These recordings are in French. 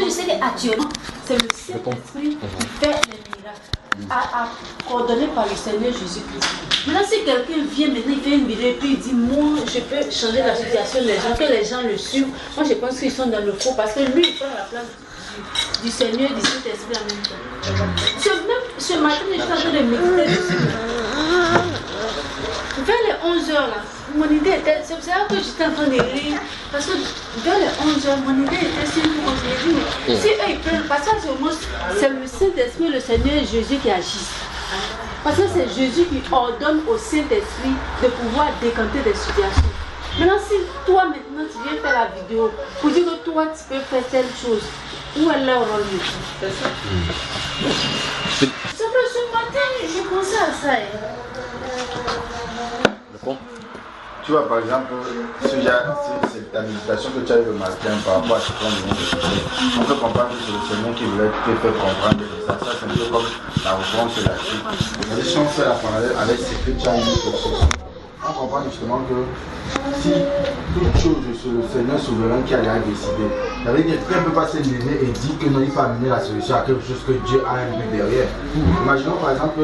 Je sais qu'actuellement, c'est le Saint-Esprit qui fait les miracles, coordonné par le Seigneur Jésus-Christ. Maintenant, si quelqu'un vient maintenant, il fait une vidéo et puis il dit, moi, je peux changer la situation des gens, que les gens le suivent, moi, je pense qu'ils sont dans le faux parce que lui, il prend la place du Seigneur et du Saint-Esprit en même temps. Ce matin, je suis en train de méditer dessus. Vers les 11h, là, mon idée était, c'est pour ça que j'étais en train de rire, parce que vers les 11h, mon idée était sur une chose. J'ai dit, mais si eux ils prennent, parce que c'est le Saint-Esprit, le Seigneur Jésus qui agit. Parce que c'est Jésus qui ordonne au Saint-Esprit de pouvoir décanter des situations. Maintenant, si toi maintenant tu viens faire la vidéo pour dire que toi tu peux faire telle chose, où est leur rôle? C'est ça. C'est que ce matin, j'ai pensé à ça. Tu vois, par exemple, si c'est ta méditation que tu as eu le matin par rapport à ce qu'on vient de dire, on peut comprendre que c'est le Seigneur qui voulait te faire comprendre ça. Ça, c'est un peu comme la réponse là-dessus. Mais si on fait la parallèle avec ce que tu as eu on comprend justement que si toute chose, c'est le Seigneur souverain qui a décidé, ça veut dire que quelqu'un ne peut pas se lever et dire que non, il faut amener la solution à quelque chose que Dieu a un but derrière. Imaginons par exemple,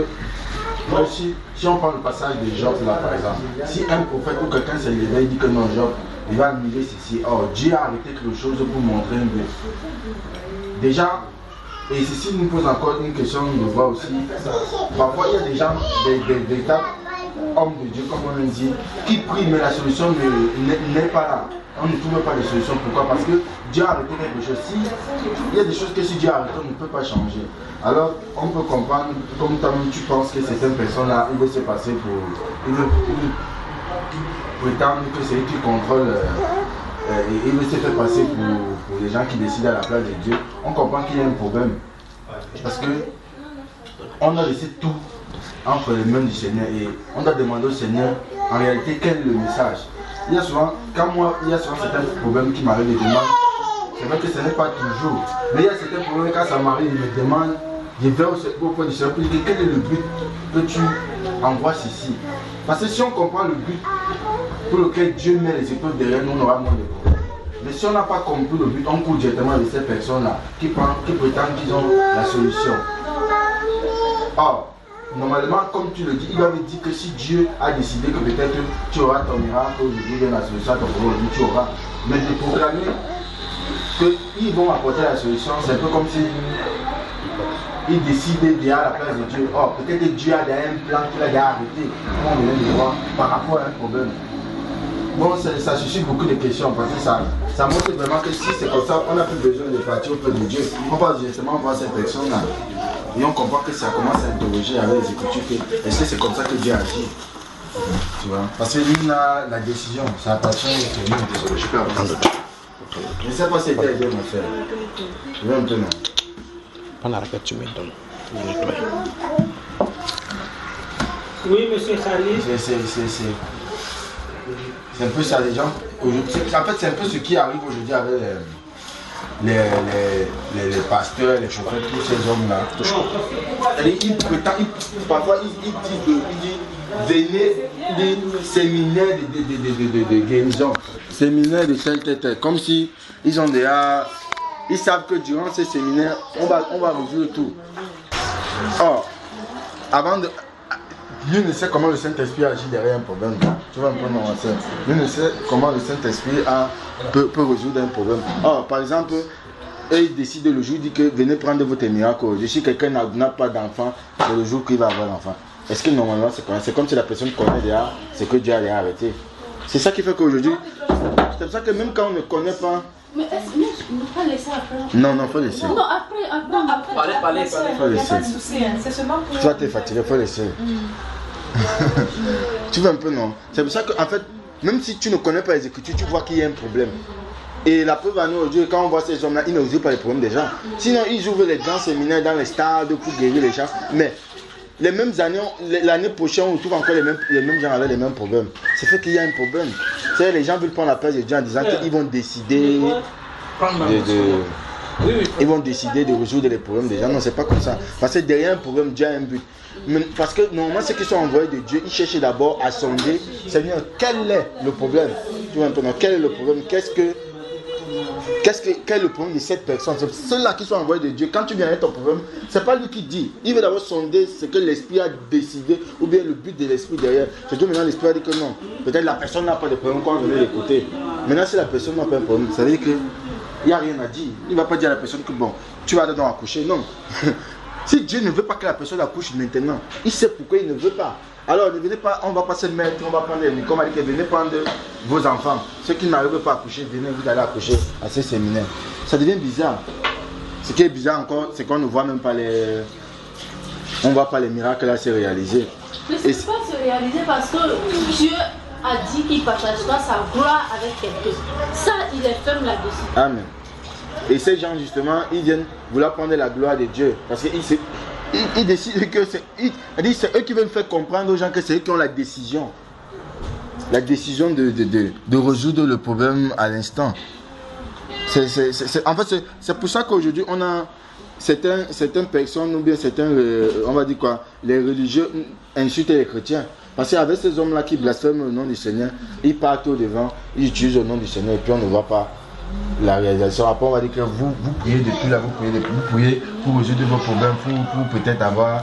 moi, si on prend le passage de Job là par exemple, si un prophète ou quelqu'un se lève et dit que non, Job, il va annuler ceci, or Dieu a arrêté quelque chose pour montrer un but. Déjà, et ceci nous pose encore une question de voir aussi, parfois il y a des gens, des hommes de Dieu, comme on le dit, qui prient mais la solution n'est pas là. On ne trouve pas de solution. Pourquoi? Parce que Dieu a arrêté quelque chose. Il y a des choses que si Dieu a arrêté, on ne peut pas changer. Alors, on peut comprendre, comme toi-même tu penses que certaines personnes-là, il veut se passer pour... Il veut prétendre que c'est lui qui contrôle, il veut se faire passer pour les gens qui décident à la place de Dieu. On comprend qu'il y a un problème. Parce que on a laissé tout entre les mains du Seigneur et on a demandé au Seigneur, en réalité, quel est le message. Il y a souvent, il y a souvent certains problèmes qui m'arrivent et demandent, c'est vrai que ce n'est pas toujours, mais il y a certains problèmes quand ça m'arrive, ils me demandent, je vais auprès du Seigneur pour dire quel est le but que tu envoies ici. Parce que si on comprend le but pour lequel Dieu met les épreuves derrière nous, on aura moins de problèmes. Mais si on n'a pas compris le but, on court directement avec ces personnes-là qui prétendent qu'ils ont la solution. Or, normalement, comme tu le dis, il va me dire que si Dieu a décidé que peut-être tu auras ton miracle aujourd'hui, la solution à ton problème, tu auras. Mais de proclamer qu'ils vont apporter la solution, c'est un peu comme si ils décident déjà à la place de Dieu. Or, peut-être que Dieu a déjà un plan qu'il a déjà arrêté. Comment on vient de voir par rapport à un problème. Bon, ça suscite beaucoup de questions parce que ça montre vraiment que si c'est comme ça, on n'a plus besoin de partir auprès de Dieu. On passe directement voir cette personne-là. Et on comprend que ça commence à interroger avec les Écritures. Est-ce que c'est comme ça que Dieu agit? Tu vois? Parce que lui, la décision, ça appartient au Seigneur. Je peux avancer. Je ne sais pas si c'était bien à faire. Je vais un peu non. Pas la raquette, tu me donnes. Oui, monsieur Khalid. C'est un peu ça, les gens. En fait, c'est un peu ce qui arrive aujourd'hui avec les pasteurs, les prophètes, tous ces hommes-là. Parfois, ils disent venez des séminaires de guérison, séminaires de tel, comme si ils ont déjà. Ils savent que durant ces séminaires, on va résoudre tout. Or, avant de. Lui ne sait comment le Saint-Esprit agit derrière un problème. Tu vois un peu, non, ça. Lui ne sait comment le Saint-Esprit peut résoudre un problème. Or, par exemple, eux, ils décident le jour, ils disent que venez prendre votre miracle. Si quelqu'un n'a pas d'enfant, c'est le jour qu'il va avoir l'enfant. Est-ce que normalement c'est comme si la personne connaît déjà ce que Dieu a déjà arrêté? C'est ça qui fait qu'aujourd'hui, c'est pour ça que même quand on ne connaît pas. Mais est-ce que ne pas laisser après? Non, faut laisser. Non, après. Parlez. Faut laisser. C'est seulement pour. Toi, t'es fatigué, faut laisser. Tu vois un peu, non? C'est pour ça qu'en fait, même si tu ne connais pas les Écritures, tu vois qu'il y a un problème. Et la preuve à nous aujourd'hui, quand on voit ces hommes-là, ils ne résolvent pas les problèmes des gens. Sinon, ils ouvrent les grands séminaires dans les stades pour guérir les gens. Mais les mêmes années, l'année prochaine, on trouve encore les mêmes gens avec les mêmes problèmes. C'est fait qu'il y a un problème. C'est les gens veulent prendre la place de Dieu en disant qu'ils vont décider ils vont décider de résoudre les problèmes des gens. Non, c'est pas comme ça. Parce que derrière un problème, Dieu a un but. Mais parce que normalement, ceux qui sont envoyés de Dieu, ils cherchent d'abord à sonder, Seigneur, quel est le problème? Tu vois un peu, non? Quel est le problème? Quel est le problème de cette personne? C'est ceux-là qui sont envoyés de Dieu. Quand tu viens avec ton problème, c'est pas lui qui dit. Il veut d'abord sonder ce que l'esprit a décidé, ou bien le but de l'esprit derrière. C'est que maintenant l'esprit a dit que non. Peut-être la personne n'a pas de problème quand on venait l'écouter. Maintenant, si la personne n'a pas de problème, ça veut dire qu'il n'y a rien à dire. Il ne va pas dire à la personne que bon, tu vas donc accoucher. Non. Si Dieu ne veut pas que la personne accouche maintenant, il sait pourquoi il ne veut pas. Alors ne venez pas, on ne va pas se mettre, on va prendre les micros, on va dire que venez prendre vos enfants. Ceux qui n'arrivent pas à accoucher, venez, vous allez accoucher à ces séminaires. Ça devient bizarre. Ce qui est bizarre encore, c'est qu'on ne voit même pas les... On ne voit pas les miracles là se réaliser. Mais ce n'est pas se réaliser parce que Dieu a dit qu'il partagera sa gloire avec quelqu'un. Ça, il est ferme là-dessus. Amen. Et ces gens justement, ils viennent vouloir prendre la gloire de Dieu. Parce qu'ils décident que c'est eux qui veulent faire comprendre aux gens que c'est eux qui ont la décision. La décision de résoudre le problème à l'instant. En fait, c'est pour ça qu'aujourd'hui, on a certaines personnes, ou bien certains, on va dire quoi, les religieux insultent les chrétiens. Parce qu'avec ces hommes-là qui blasphèment le nom du Seigneur, ils partent au devant, ils utilisent le nom du Seigneur et puis on ne voit pas la réalisation. Après, on va dire que vous priez depuis là, vous priez pour résoudre vos problèmes, pour peut-être avoir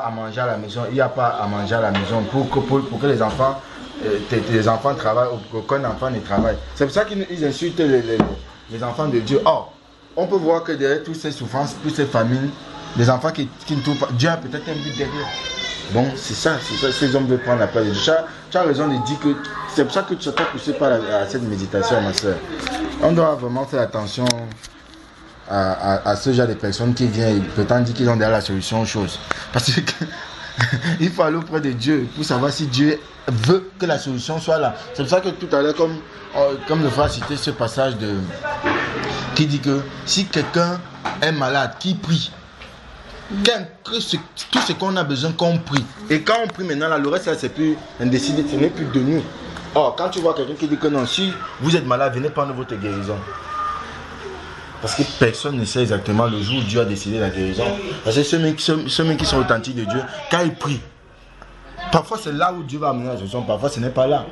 à manger à la maison. Il n'y a pas à manger à la maison pour que les enfants travaillent, aucun enfant ne travaille. C'est pour ça qu'ils insultent les enfants de Dieu. Or, on peut voir que derrière toutes ces souffrances, toutes ces famines, les enfants qui ne trouvent pas, Dieu a peut-être un but derrière. Bon, c'est ça, ces hommes veulent prendre la place de Dieu. Tu as raison de dire que c'est pour ça que tu ne t'es pas poussé par cette méditation, ma soeur. On doit vraiment faire attention à ce genre de personnes qui viennent et prétendent dire qu'ils ont déjà la solution aux choses. Parce que il faut aller auprès de Dieu pour savoir si Dieu veut que la solution soit là. C'est pour ça que tout à l'heure, comme le frère a cité ce passage qui dit que si quelqu'un est malade, qui prie, tout ce qu'on a besoin qu'on prie. Et quand on prie maintenant, là, le reste, c'est plus indécidé, ce n'est plus de nous. Or, quand tu vois quelqu'un qui dit que non, si vous êtes malade, venez prendre votre guérison. Parce que personne ne sait exactement le jour où Dieu a décidé la guérison. Parce que ceux qui sont authentiques de Dieu, quand ils prient, parfois c'est là où Dieu va amener la solution, parfois ce n'est pas là.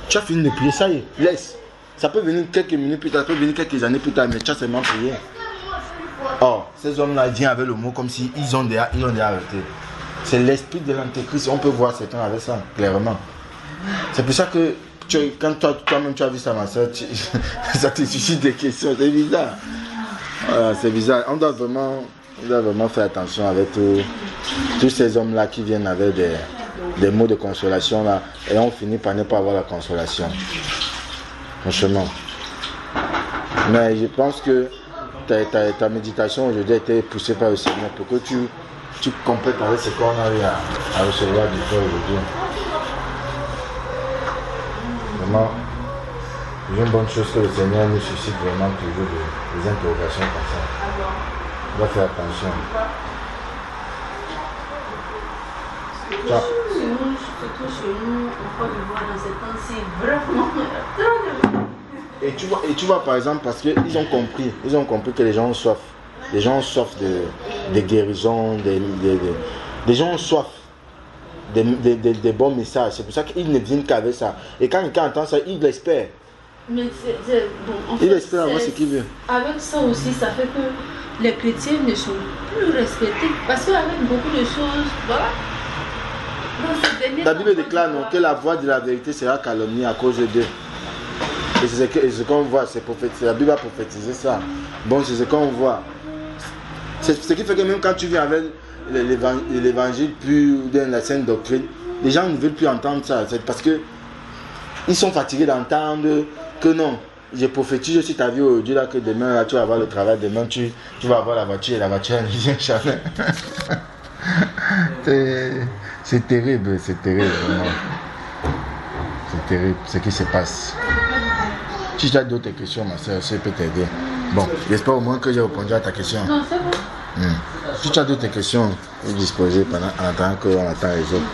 Tu as fini de prier, ça y est, laisse. Ça peut venir quelques minutes plus tard, ça peut venir quelques années plus tard, mais tu as seulement prié. Or, ces hommes-là viennent avec le mot comme si ils ont déjà arrêté. C'est l'esprit de l'antéchrist, on peut voir certains avec ça, clairement. C'est pour ça que quand toi-même tu as vu ça, ma soeur, ça te suscite des questions, c'est bizarre. Voilà, c'est bizarre. On doit vraiment faire attention avec tous ces hommes-là qui viennent avec des mots de consolation là, et on finit par ne pas avoir la consolation. Franchement. Mais je pense que ta méditation aujourd'hui a été poussée par le Seigneur pour que tu complètes avec ce qu'on a eu à recevoir de toi aujourd'hui. Vraiment, c'est une bonne chose que le Seigneur nous suscite vraiment toujours des interrogations comme ça. On doit faire attention. Surtout chez nous, on peut le voir dans ces temps-ci, vraiment, Et tu vois par exemple, parce qu'ils ont compris que les gens ont soif. Les gens ont soif de guérison, les gens ont soif des bons messages. C'est pour ça qu'ils ne viennent qu'avec ça. Et quand quelqu'un entend ça, il l'espère. Mais bon, en fait, il espère avoir ce qu'il veut. Avec ça aussi, ça fait que les chrétiens ne sont plus respectés. Parce qu'avec beaucoup de choses, voilà. La Bible déclare non, que la voix de la vérité sera calomniée à cause d'eux. Et c'est ce qu'on voit, c'est la Bible a prophétisé ça. Bon, c'est ce qu'on voit. C'est ce qui fait que même quand tu viens avec l'évangile pur dans la sainte doctrine, les gens ne veulent plus entendre ça. C'est parce que ils sont fatigués d'entendre que non, je prophétise sur ta vie aujourd'hui là que demain là, tu vas avoir le travail, demain tu vas avoir la voiture et la voiture ne vient jamais. C'est terrible vraiment. C'est terrible ce qui se passe. Si tu as d'autres questions, ma soeur, ça peut t'aider. Bon, j'espère au moins que j'ai répondu à ta question. Non, c'est bon. Si tu as d'autres questions, disposez en attendant qu'on attend les autres.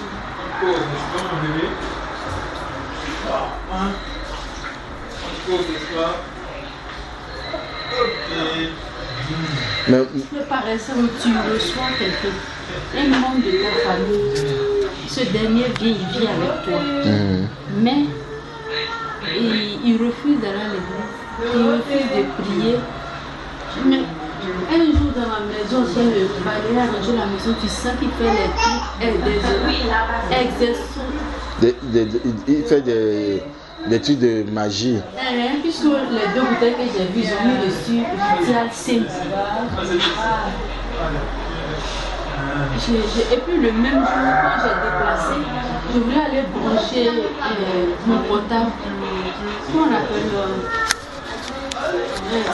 Mais par exemple, tu reçois quelqu'un, un membre de ta famille, ce dernier vient avec toi, mais il refuse d'aller à l'église, il refuse de prier. Mais un jour dans ma maison, j'ai le balai à ranger la maison, tu sens qu'il fait les trucs, des exercices. Il fait des trucs de magie. Puisque les 2 bouteilles que j'ai vues, ils ont mis dessus Vital Saint. Et puis le même jour, quand j'ai déplacé, je voulais aller brancher mon portable. Comment on appelle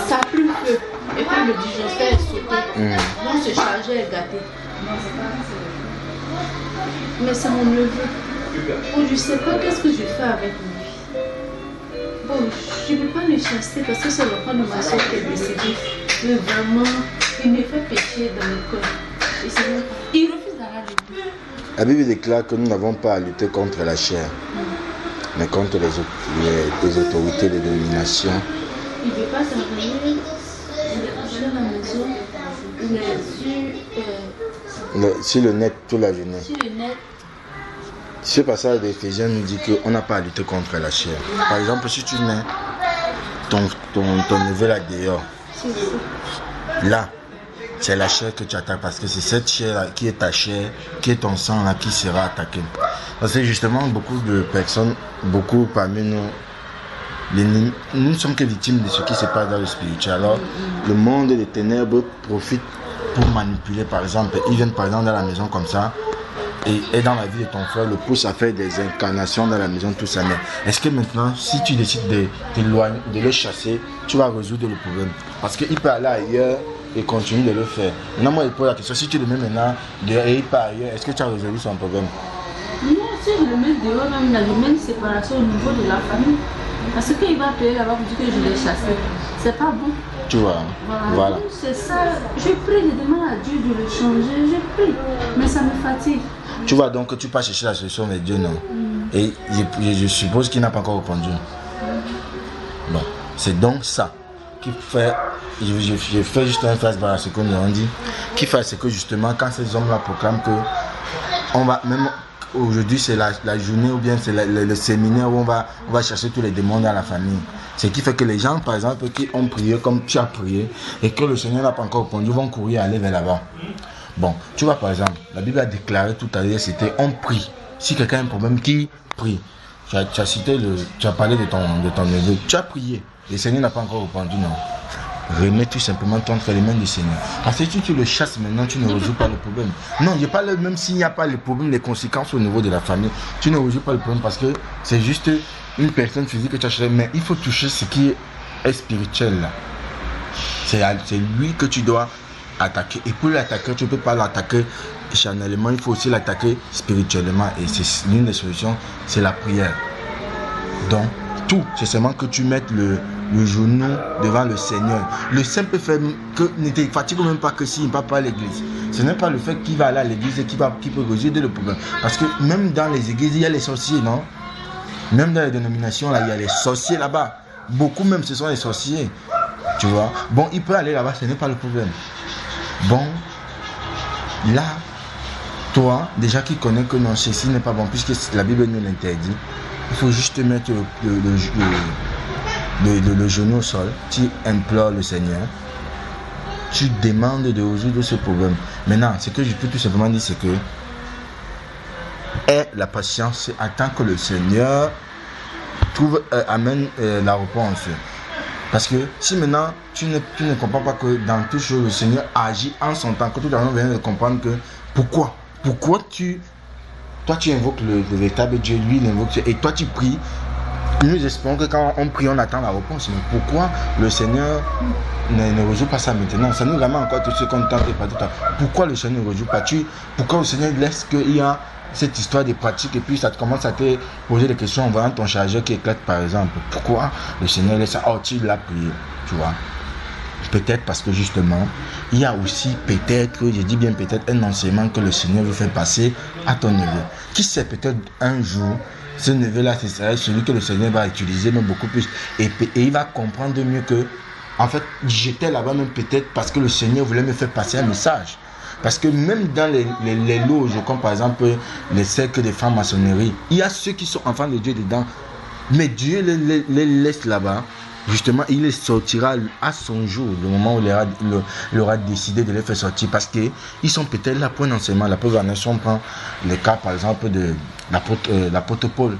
ça a pris feu. Et puis le digesteur est sauté. Donc ce chargeur est gâté. Mais c'est mon neveu. Bon, je ne sais pas qu'est-ce que je fais avec lui. Bon, je ne peux pas le chasser parce que c'est l'enfant de ma soeur qui est décédé. Mais vraiment, il me fait pécher dans le corps. Il refuse d'aller à l'église. La Bible déclare que nous n'avons pas à lutter contre la chair, mais contre les autorités de domination. Il ne veut pas s'envoyer. Il est couché dans la maison. Il est sur le net toute la journée. Sur le net. Ce passage d'Éphésiens nous dit qu'on n'a pas à lutter contre la chair. Par exemple, si tu mets ton neveu là dehors, là, c'est la chair que tu attaques parce que c'est cette chair là qui est ta chair, qui est ton sang là qui sera attaqué. Parce que justement, beaucoup de personnes, beaucoup parmi nous, nous ne sommes que victimes de ce qui se passe dans le spirituel. Alors, le monde des ténèbres profite pour manipuler, par exemple. Ils viennent par exemple dans la maison comme ça et dans la vie de ton frère, le pousse à faire des incarnations dans la maison, tout ça. Mais est-ce que maintenant, si tu décides de t'éloigner, de le chasser, tu vas résoudre le problème? Parce qu'il peut aller ailleurs et continue de le faire. Maintenant, moi, il pose la question, si tu le mets maintenant dehors et il part ailleurs, est-ce que tu as résolu son problème? Non, si je le mets dehors, même, il y a une séparation au niveau de la famille. Parce qu'il va payer là-bas pour dire que je l'ai chassé. C'est pas bon. Tu vois, voilà. C'est ça. Je prie, je demande à Dieu de le changer. Je prie. Mais ça me fatigue. Tu vois, donc tu peux chercher la solution, mais Dieu non. Et je suppose qu'il n'a pas encore répondu. Bon, c'est donc ça qui fait. Je fais juste un flashback à ce qu'on nous a dit. Qui fait ce que justement, quand ces hommes-là proclament que on va même. Aujourd'hui, c'est la journée ou bien c'est le séminaire où on va chercher tous les démons dans la famille. Ce qui fait que les gens, par exemple, qui ont prié comme tu as prié et que le Seigneur n'a pas encore répondu, vont courir aller vers là-bas. Bon, tu vois, par exemple, la Bible a déclaré tout à l'heure, c'était on prie. Si quelqu'un a un problème, qui prie? Tu as parlé de ton neveu. Tu as prié. Le Seigneur n'a pas encore répondu, non. Remets tout simplement entre les mains du Seigneur. Parce que si tu le chasses maintenant, tu ne résous pas le problème. Non, il n'y a pas même s'il n'y a pas le problème, les conséquences au niveau de la famille, tu ne résous pas le problème parce que c'est juste une personne physique que tu as chassé. Mais il faut toucher ce qui est spirituel là. C'est lui que tu dois attaquer. Et pour l'attaquer, tu ne peux pas l'attaquer charnellement, il faut aussi l'attaquer spirituellement. Et c'est l'une des solutions, c'est la prière. Donc, tout, c'est seulement que tu mettes le genou devant le Seigneur. Le simple fait que ne te fatigue même pas que s'il ne va pas à l'église. Ce n'est pas le fait qu'il va aller à l'église et qui peut résoudre le problème. Parce que même dans les églises, il y a les sorciers, non? Même dans les dénominations, là, il y a les sorciers là-bas. Beaucoup même, ce sont les sorciers. Tu vois? Bon, il peut aller là-bas, ce n'est pas le problème. Bon, là, toi, déjà qui connais que non, ceci n'est pas bon, puisque la Bible nous l'interdit, il faut juste mettre le genou au sol, tu implores le Seigneur, tu demandes de résoudre ce problème. Maintenant, ce que je peux tout simplement dire, c'est que aie la patience, attends que le Seigneur amène la réponse. Parce que si maintenant tu ne comprends pas que dans toute chose le Seigneur agit en son temps, que tout le monde vient de comprendre que pourquoi toi tu invoques le véritable Dieu, lui il invoque et toi tu pries. Nous espérons que quand on prie, on attend la réponse. Mais pourquoi le Seigneur ne résout pas ça maintenant? Ça nous ramène encore tout ce qu'on tente et pas tout ça. Pourquoi le Seigneur ne résout pas? Pourquoi le Seigneur laisse qu'il y a cette histoire de pratique et puis ça commence à te poser des questions en voyant ton chargeur qui éclate par exemple? Pourquoi le Seigneur laisse ça? Oh, tu l'as prié, tu vois. Peut-être parce que justement, il y a aussi peut-être, je dis bien peut-être, un enseignement que le Seigneur veut faire passer à ton neveu. Qui sait, peut-être un jour, ce neveu-là, ce serait celui que le Seigneur va utiliser, même beaucoup plus. Et il va comprendre mieux que, en fait, j'étais là-bas même peut-être parce que le Seigneur voulait me faire passer un message. Parce que même dans les loges, comme par exemple les cercles des francs-maçonneries, il y a ceux qui sont enfants de Dieu dedans. Mais Dieu les laisse là-bas. Justement, il les sortira à son jour, le moment où il aura décidé de les faire sortir. Parce qu'ils sont peut-être là pour un enseignement. La preuve en est, on prend le cas, par exemple, de l'apôtre Paul.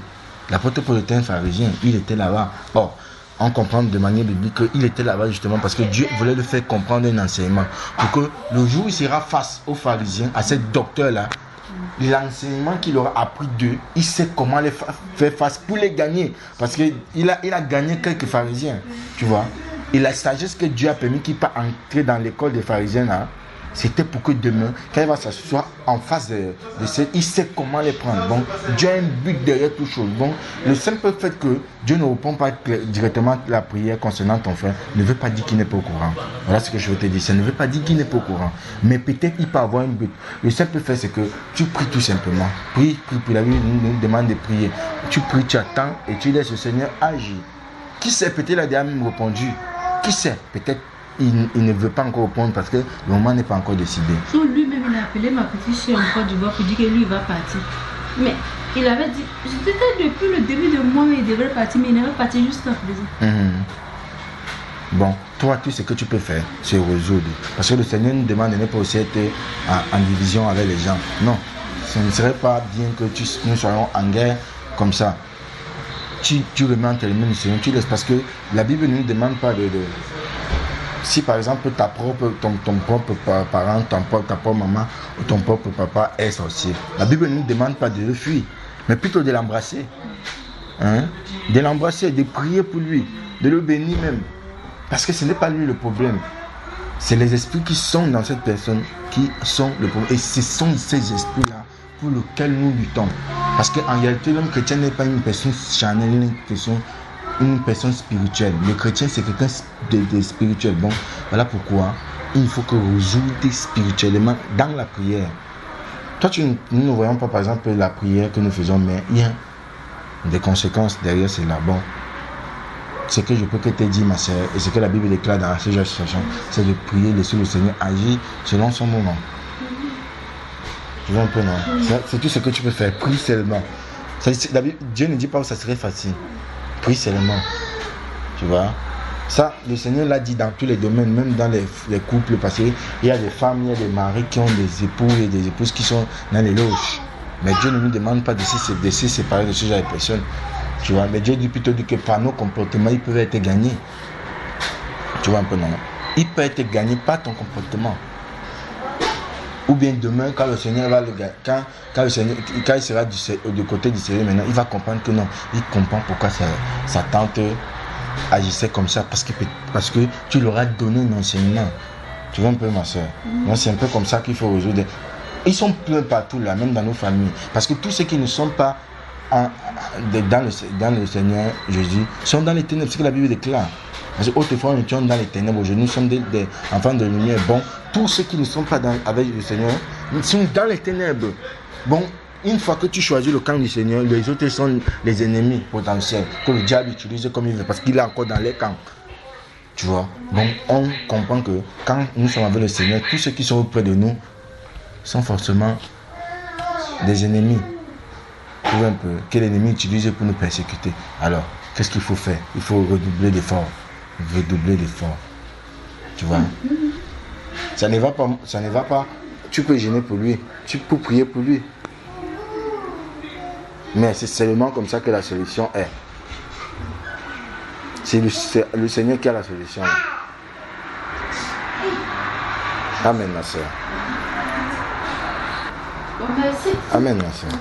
L'apôtre Paul était un pharisien. Il était là-bas. Or, on comprend de manière biblique qu'il était là-bas justement parce que Dieu voulait le faire comprendre un enseignement. Pour que le jour où il sera face aux pharisiens, à ces docteurs-là, l'enseignement qu'il aura appris d'eux, il sait comment les faire face pour les gagner. Parce qu'il a gagné quelques pharisiens, tu vois. Et la sagesse que Dieu a permis qu'il puisse entrer dans l'école des pharisiens, là, c'était pour que demain, quand il va s'asseoir en face de ces, il sait comment les prendre. Donc, Dieu a un but derrière toute chose. Donc, le simple fait que Dieu ne répond pas directement à la prière concernant ton frère ne veut pas dire qu'il n'est pas au courant. Voilà ce que je veux te dire. Ça ne veut pas dire qu'il n'est pas au courant. Mais peut-être il peut avoir un but. Le simple fait, c'est que tu pries tout simplement. Prie. La Bible nous demande de prier. Tu pries, tu attends et tu laisses le Seigneur agir. Qui sait, peut-être il a déjà même répondu. Qui sait, peut-être il ne veut pas encore répondre parce que le moment n'est pas encore décidé. So, lui-même, il a appelé ma petite soeur en Côte d'Ivoire pour dire que lui, il va partir. Mais il avait dit, c'était depuis le début de mois, il devrait partir, mais il devrait partir juste en présent. Bon, toi, tout ce que tu peux faire, c'est résoudre. Parce que le Seigneur nous demande de ne pas aussi être en division avec les gens. Non, ce ne serait pas bien que nous soyons en guerre comme ça. Tu remets entre les mains du Seigneur, tu laisses. Parce que la Bible ne nous demande pas de si par exemple ton propre parent, ta propre maman ou ton propre papa est sorcier, la Bible ne nous demande pas de le fuir, mais plutôt de l'embrasser. De l'embrasser, de prier pour lui, de le bénir même. Parce que ce n'est pas lui le problème. C'est les esprits qui sont dans cette personne qui sont le problème. Et ce sont ces esprits-là pour lesquels nous luttons. Parce qu'en réalité, l'homme chrétien n'est pas une personne charnelle, une personne spirituelle. Le chrétien, c'est quelqu'un de spirituel. Bon, voilà pourquoi il faut que vous résoudez spirituellement dans la prière. Toi, nous ne voyons pas, par exemple, la prière que nous faisons, mais il y a des conséquences derrière cela. Bon, ce que je peux que te dire, ma soeur, et ce que la Bible déclare dans ce genre de situation, c'est de prier, laisser le Seigneur agir selon son moment. Tu vois un peu, non? C'est tout ce que tu peux faire. Prie seulement. Dieu ne dit pas que ça serait facile. Prie seulement. Tu vois? Ça, le Seigneur l'a dit dans tous les domaines, même dans les couples, parce qu'il y a des femmes, il y a des maris qui ont des époux et des épouses qui sont dans les loges. Mais Dieu ne nous demande pas de se séparer de ce genre de personnes. Tu vois? Mais Dieu dit plutôt que par nos comportements, ils peuvent être gagnés. Tu vois un peu, non? Ils peuvent être gagnés par ton comportement. Ou bien demain, quand le Seigneur va le gagner, quand il sera du côté du Seigneur maintenant, il va comprendre que non. Il comprend pourquoi sa tante agissait comme ça. Parce que tu leur as donné un enseignement. Tu vois un peu, ma soeur? Donc c'est un peu comme ça qu'il faut résoudre. Ils sont pleins partout là, même dans nos familles. Parce que tous ceux qui ne sont pas dans le Seigneur Jésus sont dans les ténèbres. C'est ce que la Bible déclare. Parce qu'autrefois nous étions dans les ténèbres, aujourd'hui nous sommes des enfants de lumière. Bon, tous ceux qui ne sont pas avec le Seigneur sont dans les ténèbres. Bon, une fois que tu choisis le camp du Seigneur, les autres sont les ennemis potentiels que le diable utilise comme il veut parce qu'il est encore dans les camps. Tu vois? Donc on comprend que quand nous sommes avec le Seigneur, tous ceux qui sont auprès de nous sont forcément des ennemis. Tu vois un peu, que l'ennemi utilise pour nous persécuter. Alors, qu'est-ce qu'il faut faire? Il faut redoubler d'efforts. Tu vois? Ça ne va pas. Tu peux gêner pour lui. Tu peux prier pour lui. Mais c'est seulement comme ça que la solution est. C'est le Seigneur qui a la solution. Amen, ma soeur. Bon, merci. Amen, ma soeur.